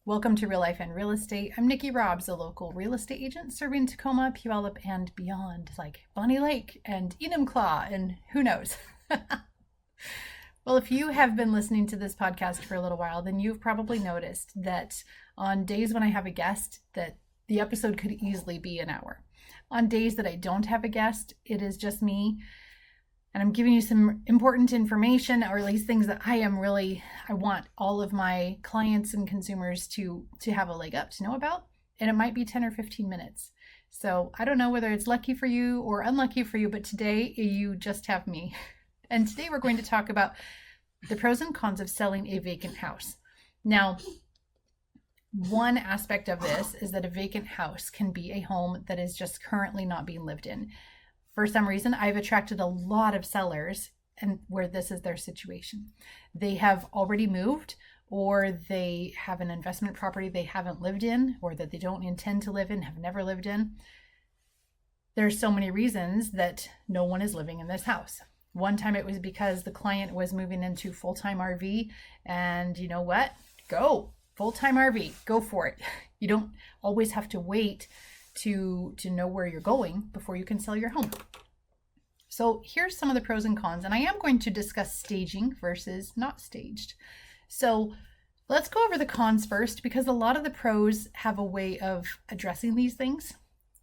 Welcome to Real Life and Real Estate. I'm Nikki Robbs, a local real estate agent serving Tacoma, Puyallup, and beyond, like Bonnie Lake and Enumclaw, and who knows. Well, if you have been listening to this podcast for a little while, then you've probably noticed that on days when I have a guest, that the episode could easily be an hour. On days that I don't have a guest, it is just me, and I'm giving you some important information, or at least things that I want all of my clients and consumers to have a leg up, to know about. And it might be 10 or 15 minutes. So I don't know whether it's lucky for you or unlucky for you, but today you just have me. And today we're going to talk about the pros and cons of selling a vacant house. Now, one aspect of this is that a vacant house can be a home that is just currently not being lived in. For some reason, I've attracted a lot of sellers and where this is their situation. They have already moved, or they have an investment property they haven't lived in, or that they don't intend to live in, have never lived in. There's so many reasons that no one is living in this house. One time it was because the client was moving into full-time RV, and you know what? Go full-time RV, go for it. You don't always have to wait to know where you're going before you can sell your home. So here's some of the pros and cons, and I am going to discuss staging versus not staged. So let's go over the cons first, because a lot of the pros have a way of addressing these things.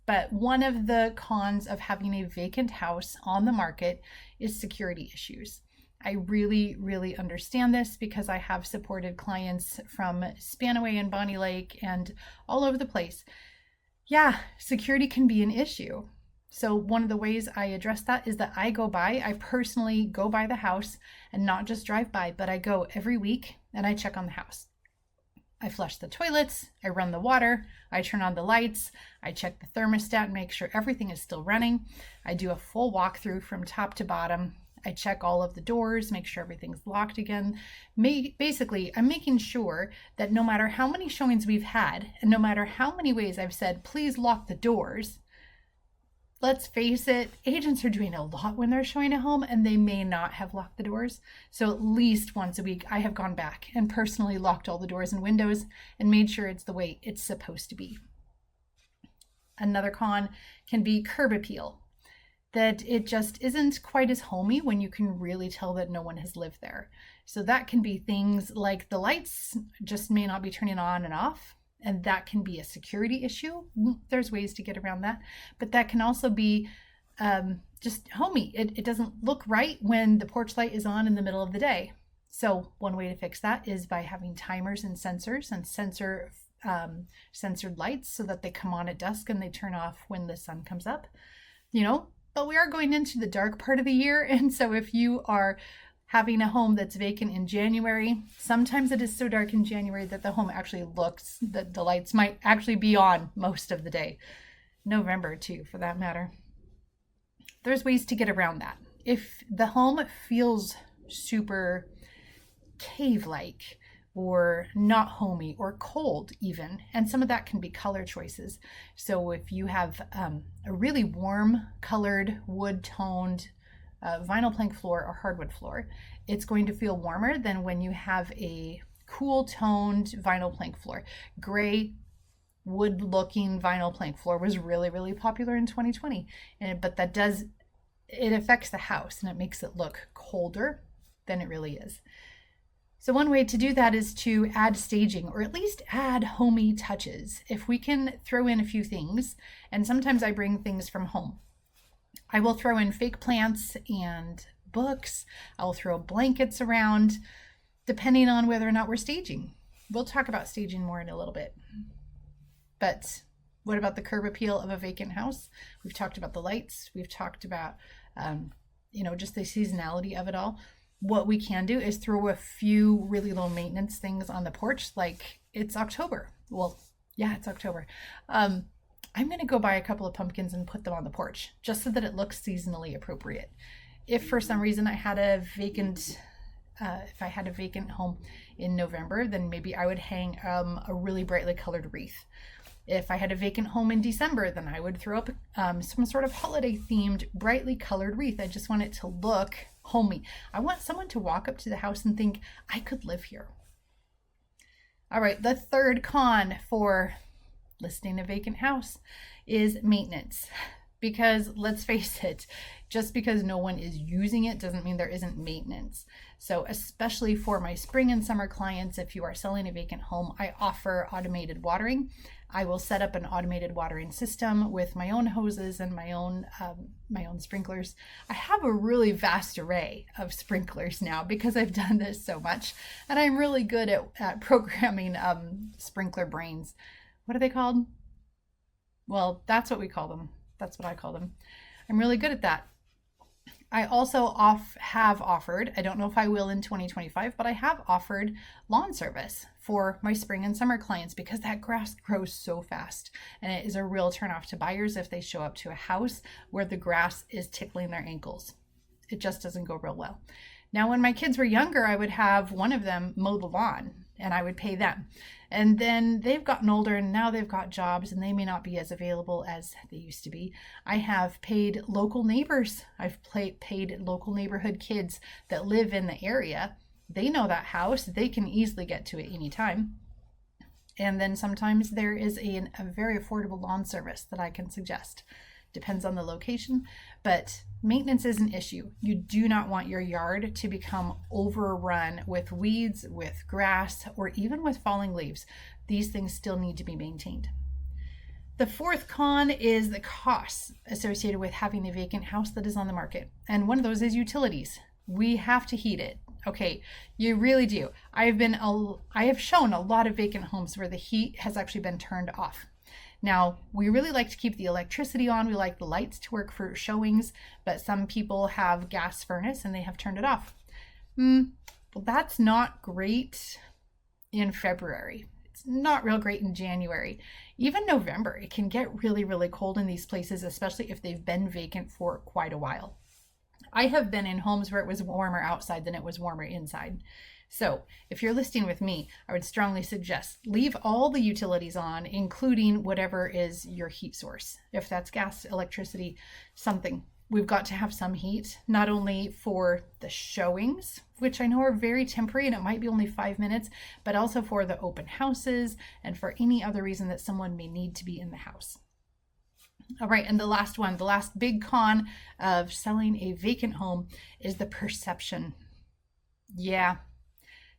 But one of the cons of having a vacant house on the market is security issues. I really understand this because I have supported clients from Spanaway and Bonnie Lake and all over the place. Yeah, security can be an issue. So one of the ways I address that is that I personally go by the house, and not just drive by, but I go every week and I check on the house. I flush the toilets, I run the water, I turn on the lights, I check the thermostat and make sure everything is still running. I do a full walkthrough from top to bottom. I check all of the doors, make sure everything's locked again. Basically, I'm making sure that no matter how many showings we've had, and no matter how many ways I've said, please lock the doors, let's face it, agents are doing a lot when they're showing a home, and they may not have locked the doors. So at least once a week, I have gone back and personally locked all the doors and windows and made sure it's the way it's supposed to be. Another con can be curb appeal, that it just isn't quite as homey when you can really tell that no one has lived there. So that can be things like the lights just may not be turning on and off, and that can be a security issue. There's ways to get around that, but that can also be just homey. It doesn't look right when the porch light is on in the middle of the day. So one way to fix that is by having timers and sensors and censored lights so that they come on at dusk and they turn off when the sun comes up, But we are going into the dark part of the year, and so if you are having a home that's vacant in January, sometimes it is so dark in January that the home actually looks, that the lights might actually be on most of the day. November too, for that matter. There's ways to get around that. If the home feels super cave-like, or not homey, or cold even, and some of that can be color choices. So if you have a really warm colored wood toned vinyl plank floor or hardwood floor, it's going to feel warmer than when you have a cool toned vinyl plank floor. Gray wood looking vinyl plank floor was really popular in 2020, but it affects the house and it makes it look colder than it really is. So one way to do that is to add staging, or at least add homey touches. If we can throw in a few things, and sometimes I bring things from home. I will throw in fake plants and books. I'll throw blankets around, depending on whether or not we're staging. We'll talk about staging more in a little bit. But what about the curb appeal of a vacant house? We've talked about the lights. We've talked about, just the seasonality of it all. What we can do is throw a few really low maintenance things on the porch, like it's October. Well, yeah, it's October. I'm going to go buy a couple of pumpkins and put them on the porch just so that it looks seasonally appropriate. If for some reason I had a vacant home in November, then maybe I would hang a really brightly colored wreath. If I had a vacant home in December, then I would throw up some sort of holiday themed brightly colored wreath. I just want it to look homey. I want someone to walk up to the house and think, I could live here. All right, the third con for listing a vacant house is maintenance. Because let's face it, just because no one is using it doesn't mean there isn't maintenance. So especially for my spring and summer clients, if you are selling a vacant home, I offer automated watering. I will set up an automated watering system with my own hoses and my own sprinklers. I have a really vast array of sprinklers now because I've done this so much, and I'm really good at programming sprinkler brains. What are they called? Well, that's what we call them. That's what I call them. I'm really good at that. I also have offered, I don't know if I will in 2025, but I have offered lawn service for my spring and summer clients because that grass grows so fast. And it is a real turnoff to buyers if they show up to a house where the grass is tickling their ankles. It just doesn't go real well. Now, when my kids were younger, I would have one of them mow the lawn and I would pay them. And then they've gotten older and now they've got jobs and they may not be as available as they used to be. I have paid local neighbors. I've paid local neighborhood kids that live in the area. They know that house. They can easily get to it anytime. And then sometimes there is a very affordable lawn service that I can suggest. Depends on the location, but maintenance is an issue. You do not want your yard to become overrun with weeds, with grass, or even with falling leaves. These things still need to be maintained. The fourth con is the costs associated with having a vacant house that is on the market. And one of those is utilities. We have to heat it. Okay, you really do. I have shown a lot of vacant homes where the heat has actually been turned off. Now, we really like to keep the electricity on. We like the lights to work for showings, but some people have gas furnace and they have turned it off. Well, that's not great in February. It's not real great in January. Even November, it can get really, really cold in these places, especially if they've been vacant for quite a while. I have been in homes where it was warmer outside than it was warmer inside. So if you're listing with me, I would strongly suggest leave all the utilities on, including whatever is your heat source. If that's gas, electricity, something. We've got to have some heat, not only for the showings, which I know are very temporary and it might be only 5 minutes, but also for the open houses and for any other reason that someone may need to be in the house. All right, and the last one, the last big con of selling a vacant home is the perception. Yeah.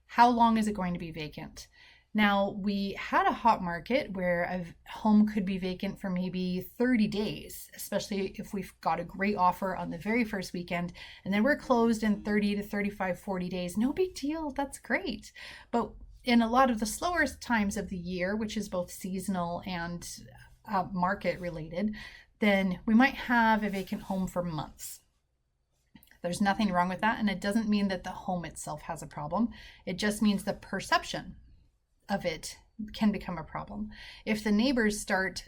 How long is it going to be vacant? Now, we had a hot market where a home could be vacant for maybe 30 days, especially if we've got a great offer on the very first weekend, and then we're closed in 30 to 35, 40 days. No big deal, that's great. But in a lot of the slower times of the year, which is both seasonal and market related, then we might have a vacant home for months. There's nothing wrong with that, and it doesn't mean that the home itself has a problem. It just means the perception of it can become a problem. If the neighbors start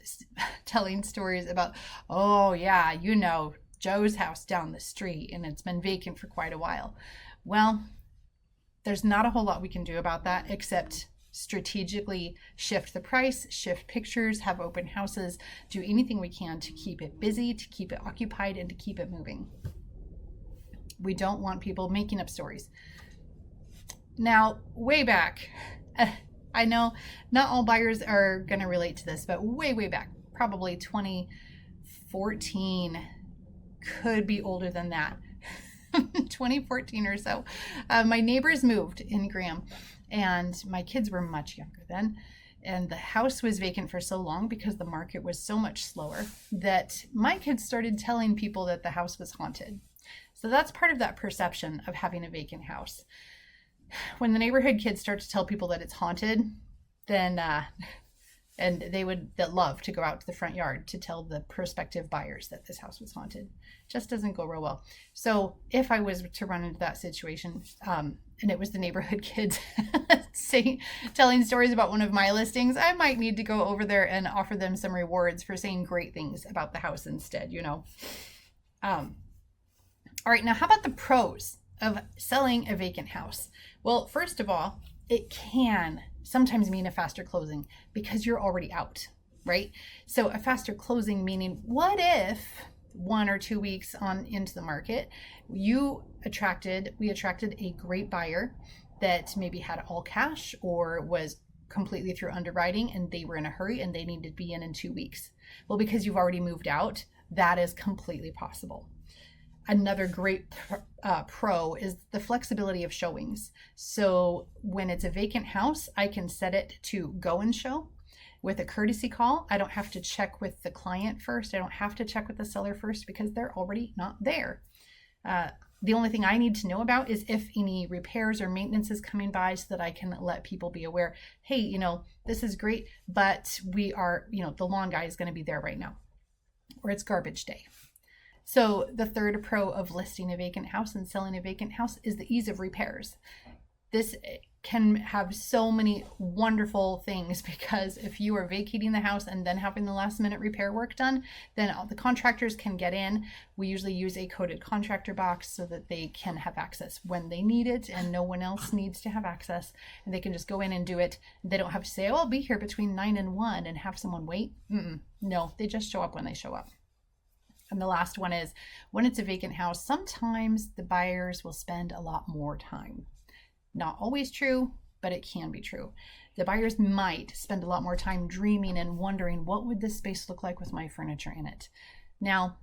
telling stories about, oh yeah, you know, Joe's house down the street and it's been vacant for quite a while. Well, there's not a whole lot we can do about that except strategically shift the price, shift pictures, have open houses, do anything we can to keep it busy, to keep it occupied, and to keep it moving. We don't want people making up stories. Now, way back, I know not all buyers are going to relate to this, but way back, probably 2014, could be older than that, 2014 or so. My neighbors moved in Graham, and my kids were much younger then. And the house was vacant for so long because the market was so much slower that my kids started telling people that the house was haunted. So that's part of that perception of having a vacant house. When the neighborhood kids start to tell people that it's haunted, then and they would love to go out to the front yard to tell the prospective buyers that this house was haunted. Just doesn't go real well. So if I was to run into that situation, and it was the neighborhood kids telling stories about one of my listings, I might need to go over there and offer them some rewards for saying great things about the house instead, you know. All right, now how about the pros of selling a vacant house? Well, first of all, it can sometimes mean a faster closing because you're already out, right? So a faster closing meaning, what if 1 or 2 weeks on into the market, we attracted a great buyer that maybe had all cash or was completely through underwriting and they were in a hurry and they needed to be in 2 weeks. Well, because you've already moved out, that is completely possible. Another great pro is the flexibility of showings. So when it's a vacant house, I can set it to go and show with a courtesy call. I don't have to check with the client first. I don't have to check with the seller first because they're already not there. The only thing I need to know about is if any repairs or maintenance is coming by so that I can let people be aware, hey, this is great, but we are, the lawn guy is going to be there right now, or it's garbage day. So the third pro of listing a vacant house and selling a vacant house is the ease of repairs. This can have so many wonderful things because if you are vacating the house and then having the last minute repair work done, then all the contractors can get in. We usually use a coded contractor box so that they can have access when they need it and no one else needs to have access, and they can just go in and do it. They don't have to say, oh, I'll be here between 9 and 1 and have someone wait. No, they just show up when they show up. And the last one is when it's a vacant house, sometimes the buyers will spend a lot more time. Not always true, but it can be true. The buyers might spend a lot more time dreaming and wondering, what would this space look like with my furniture in it? Now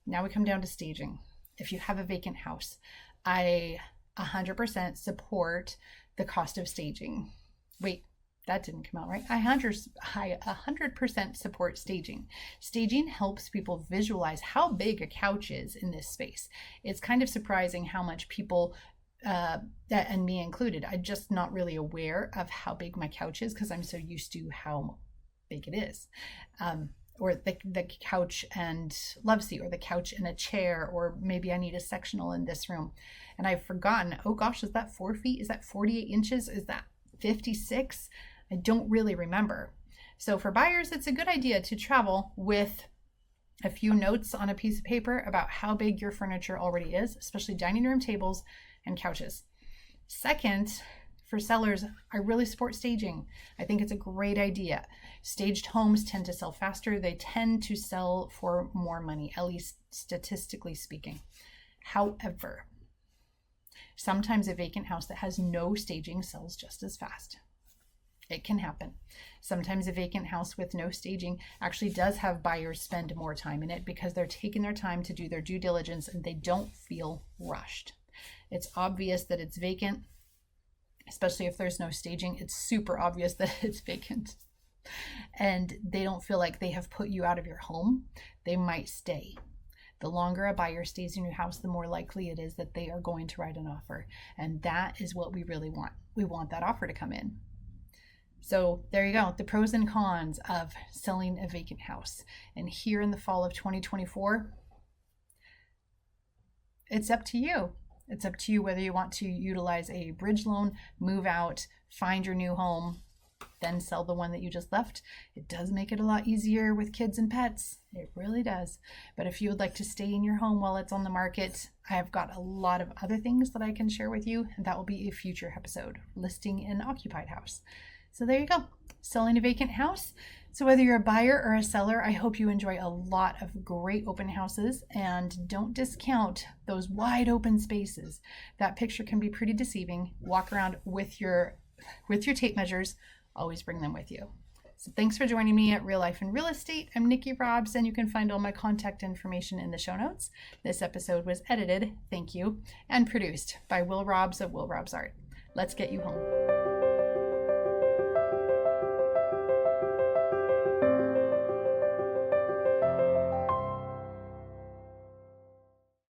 we come down to staging. If you have a vacant house, I 100% support the cost of staging. Wait, that didn't come out right. I 100% support staging. Staging helps people visualize how big a couch is in this space. It's kind of surprising how much people, that and me included, I'm just not really aware of how big my couch is because I'm so used to how big it is. Or the couch and love seat, or the couch and a chair, or maybe I need a sectional in this room. And I've forgotten, oh gosh, is that 4 feet? Is that 48 inches? Is that 56? I don't really remember. So for buyers, it's a good idea to travel with a few notes on a piece of paper about how big your furniture already is, especially dining room tables and couches. Second, for sellers, I really support staging. I think it's a great idea. Staged homes tend to sell faster. They tend to sell for more money, at least statistically speaking. However, sometimes a vacant house that has no staging sells just as fast. It can happen. Sometimes a vacant house with no staging actually does have buyers spend more time in it because they're taking their time to do their due diligence and they don't feel rushed. It's obvious that it's vacant, especially if there's no staging. It's super obvious that it's vacant. And they don't feel like they have put you out of your home. They might stay. The longer a buyer stays in your house, the more likely it is that they are going to write an offer. And that is what we really want. We want that offer to come in. So there you go, the pros and cons of selling a vacant house. And here in the fall of 2024, it's up to you. It's up to you whether you want to utilize a bridge loan, move out, find your new home, then sell the one that you just left. It does make it a lot easier with kids and pets. It really does. But if you would like to stay in your home while it's on the market, I have got a lot of other things that I can share with you, and that will be a future episode, listing an occupied house. So there you go, selling a vacant house. So whether you're a buyer or a seller, I hope you enjoy a lot of great open houses, and don't discount those wide open spaces. That picture can be pretty deceiving. Walk around with your tape measures. Always bring them with you. So thanks for joining me at Real Life and Real Estate. I'm Nikki Robbs, and you can find all my contact information in the show notes. This episode was edited, thank you, and produced by Will Robbs of Will Robbs Art. Let's get you home.